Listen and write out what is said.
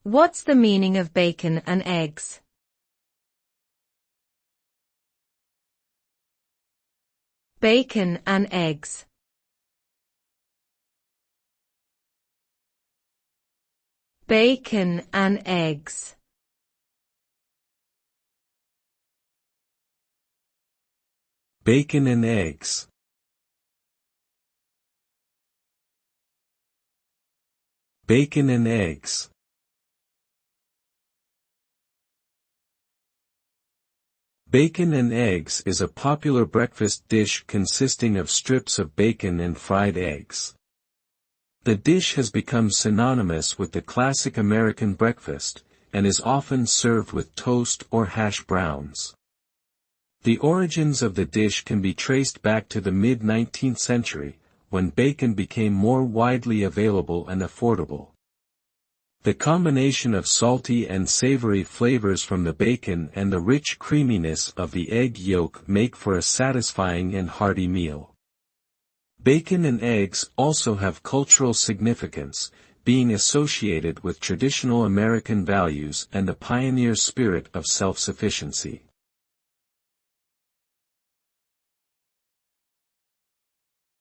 What's the meaning of bacon and eggs? Bacon and eggs. Bacon and eggs. Bacon and eggs. Bacon and eggs. Bacon and eggs is a popular breakfast dish consisting of strips of bacon and fried eggs. The dish has become synonymous with the classic American breakfast, and is often served with toast or hash browns. The origins of the dish can be traced back to the mid-19th century, when bacon became more widely available and affordable. The combination of salty and savory flavors from the bacon and the rich creaminess of the egg yolk make for a satisfying and hearty meal. Bacon and eggs also have cultural significance, being associated with traditional American values and the pioneer spirit of self-sufficiency.